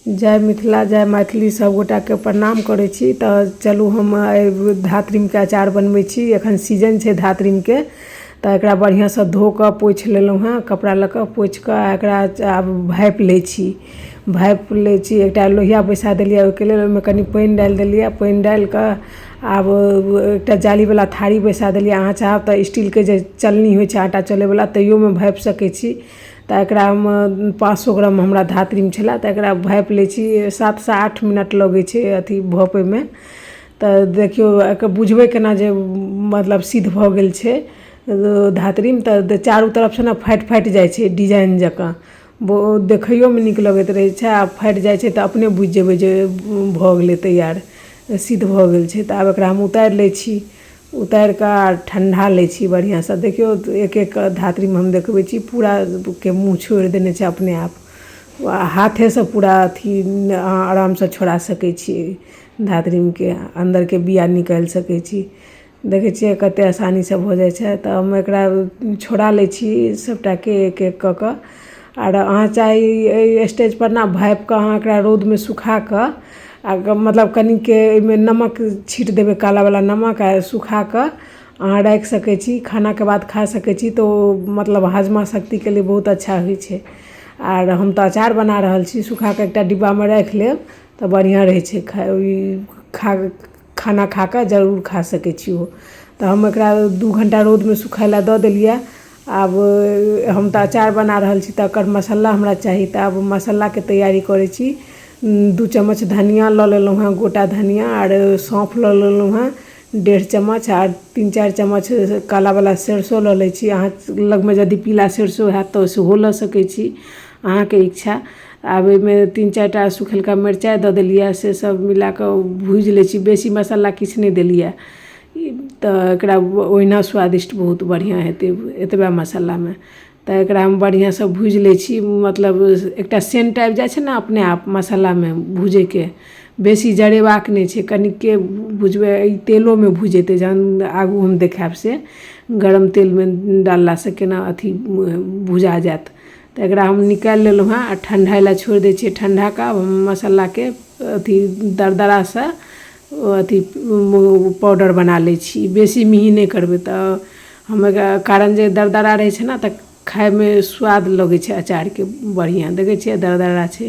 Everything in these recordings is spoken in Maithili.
जय मिथिला जय मैथिली सबगोटा के प्रणाम करै छी। तऽ चलू हम धातृम के अचार बनबै छी। एखन सीजन छै धातृम के, तऽ एकरा बढ़िया से धो के पोछि लेलहुँ हँ। कपड़ा लऽ के पोछि के एकरा आब भापि लै छी। एकटा लोहिया बैसा देलिए, ओहिके लेल ओहिमे कनि पानि डालि देलिए। पानि डालि के आब एकटा जालीवाला थारी बैसा देलिए। अहाँ चाहब तऽ स्टील के जे चलनी होइ छै आटा चलैवला, तैयोमे भापि सकै छी। तऽ एकरा हम 500 ग्राम हमरा धातृम छलै, तऽ एकरा भापि लै छी। 7 से 8 मिनट लगै छै अथी भापैमे। तऽ देखियौ एकर बुझबै केना जे मतलब सिद्ध भऽ गेल छै धातृम। तऽ चारू तरफ से ने फाटि फाटि जाइ छै डिजाइन जकाँ, देखैयोमे नीक लगैत रहै छै। आ फाटि जाइ छै तऽ अपने बुझि जेबै जे भऽ गेलै तैयार, सिद्ध भऽ गेल छै। तऽ आब एकरा हम उतारि लै छी। उतारि कऽ ठण्डा लै छी बढ़िआँसँ। देखियौ एक एक धातृम हम देखबै छी पूरा के मुँह छोड़ि देने छै अपने आप। हाथेसँ पूरा अथी अहाँ आरामसँ छोड़ा सकै छी धातृमके, अन्दरके बिया निकालि सकै छी। देखै छियै कतेक आसानीसँ भऽ जाइ छै। तऽ हम एकरा छोड़ा लै छी सभटाके एक एक कऽ कऽ। आर अहाँ चाही एहि स्टेजपर ने भापि कऽ अहाँ एकरा रौदमे सुखा कऽ मतलब कनिके एहिमे नमक छीटि देबै, कालावला नमक, आ सुखा कऽ अहाँ राखि सकै छी। खानाके बाद खा सकै छी। तऽ ओ मतलब हाजमा शक्तिके लिए बहुत अच्छा होइ छै। आर हम तऽ अचार बना रहल छी, सुखा कऽ एकटा डिब्बामे राखि लेब तऽ बढ़िआँ रहै छै। खाना खा कऽ जरूर खा सकै छी ओ। तऽ हम एकरा 2 घण्टा रौदमे सुखाय लए दऽ देलिए। आब हम तऽ अचार बना रहल छी, तऽ एकर मसाला हमरा चाही। तऽ आब मसालाके तैयारी करै छी। 2 चम्मच धनिया लऽ लेलहुँ हँ, गोटा धनिया। आर सौंफ लऽ लेलहुँ हँ 1.5 चम्मच। आर 3-4 चम्मच कालावला सरिसो लऽ लै छी। अहाँ लगमे यदि पीला सरिसो हैत तऽ सेहो लऽ सकै छी, अहाँके इच्छा। आब एहिमे 3-4 टा सुखेलका मिरचाइ दऽ देलिए। से सब मिला कऽ भूजि लै छी। बेसी मसाला किछु नहि देलिए, तऽ एकरा ओहिना स्वादिष्ट बहुत बढ़िआँ हेतै एतबे मसालामे। तऽ एकरा हम बढ़िआँसँ भूजि लै छी। मतलब एकटा सेंट आबि जाइ छै ने अपने आप मसालामे भुजैके, बेसी जरेबाक नहि छै। कनिके भुजबै, ई तेलोमे भुजेतै जहन आगू हम देखायब से गरम तेलमे डाललासँ केना अथी भुजा जायत। तऽ एकरा हम निकालि लेलहुँ हँ आ ठण्डाइ लए छोड़ि दै छियै। ठण्डा कऽ मसालाके अथी दरदरासँ अथी पाउडर बना लै छी। बेसी मिही नहि करबै तऽ हम एकरा, कारण जे दरदरा रहै छै ने तऽ खाइमे स्वाद लगै छै अचारके बढ़िआँ। देखै छियै दरदरा छै।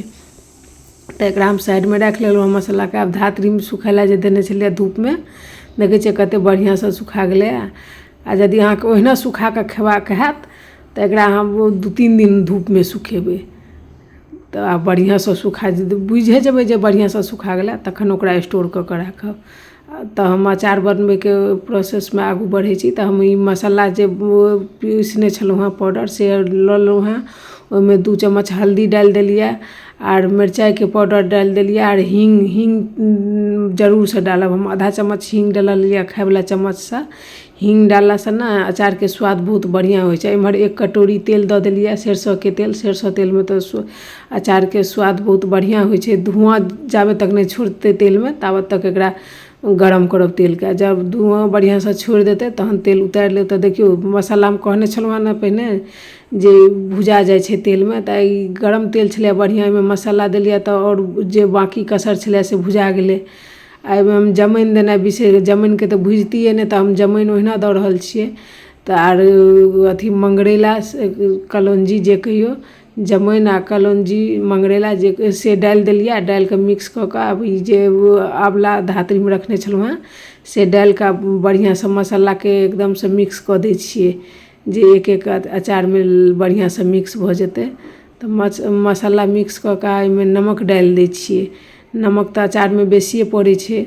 तऽ एकरा हम साइडमे राखि लेलहुँ हँ मसालाके। आब धातृम सुखाय लए जे देने छलियै धूपमे, देखै छियै कतेक बढ़िआँसँ सुखा गेलै। आ यदि अहाँके ओहिना सुखा कऽ खेबाक हैत तऽ एकरा हम 2-3 दिन धूपमे सुखेबै। तऽ आब बढ़िआँसँ सुखा बुझे जेबै जे बढ़िआँसँ सुखा गेलै, तखन ओकरा स्टोर कऽ कऽ राखब। तऽ हम अचार बनबैके प्रोसेसमे आगू बढ़ै छी। तऽ हम ई मसाला जे पीसने छलहुँ हँ पाउडर, से लऽ लेलहुँ हँ। ओहिमे 2 चम्मच हल्दी डालि देलिए। आर मिरचाइके पाउडर डालि देलिए। आर हींग जरूरसँ डालब। हम आधा चम्मच हींग डाललिए खायवला चम्मचसँ। हींग डाललासँ ने अचारके स्वाद बहुत बढ़िआँ होइ छै। एम्हर 1 कटोरी तेल दऽ देलिए, सरिसोके तेल। सरिसो तेलमे तऽ अचारके स्वाद बहुत बढ़िआँ होइ छै। धुआँ जाबे तक नहि छोड़तै तेलमे ताबत तक एकरा गरम करब तेलके। जब धुआँ बढ़िआँसँ छोड़ि देतै तहन तेल उतारि लेब। तऽ देखियौ मसालामे कहने छलहुँ हँ ने पहिने जे भुजा जाइ छै तेलमे, तऽ ई गरम तेल छलै बढ़िआँ। एहिमे मसाला देलिए तऽ आओर जे बाकी कसर छलै से भुजा गेलै। एहिमे हम जमाइन देनाइ बिसरि, जमाइनके तऽ भुजतियै नहि, तऽ हम जमाइन ओहिना दऽ रहल छियै। तऽ आर अथी मंगरैला कलौंजी जे कहियौ, जमाइन आ कलौंजी मंगरैला जे से डालि देलिए। डालि कऽ मिक्स कऽ कऽ आब ई जे आँवला धातृम रखने छलहुँ हँ से डालि कऽ बढ़िआँसँ मसालाके एकदमसँ मिक्स कऽ दै छियै, जे एक एक अचारमे बढ़िआँसँ मिक्स भऽ जेतै। तऽ मसाला मिक्स कऽ कऽ एहिमे नमक डालि दै छियै। नमक तऽ अचारमे बेसिए पड़ै छै।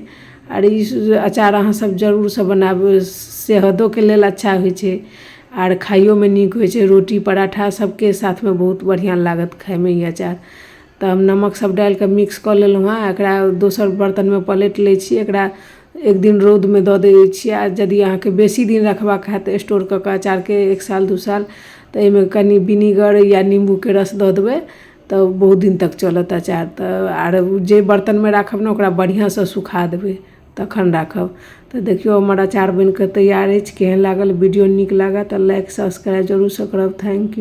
आर ई अचार अहाँसभ जरूरसँ बनाबू, सेहतोके लेल अच्छा होइ छै। आर खाइयोमे नीक होइ छै। रोटी पराठा सबके साथमे बहुत बढ़िआँ लागत खाइमे ई अचार। तऽ हम नमक सब डालि कऽ मिक्स कऽ लेलहुँ हँ। एकरा दोसर बर्तनमे पलटि लै छी। एकरा 1 दिन रौदमे दऽ दै छियै। आ यदि अहाँके बेसी दिन रखबाक हैत स्टोर कऽ कऽ अचारके 1 साल 2 साल, तऽ एहिमे कनि विनीगर या नींबूके रस दऽ देबै तऽ बहुत दिन तक चलत अचार। तऽ आर जे बर्तनमे राखब ने ओकरा बढ़िआँसँ सुखा देबै तखन राखब। तऽ देखियौ हमर अचार बनिकऽ तैयार अछि। केहन लागल वीडियो नीक लागत तऽ लाइक सब्सक्राइब जरूरसँ करब। Thank U.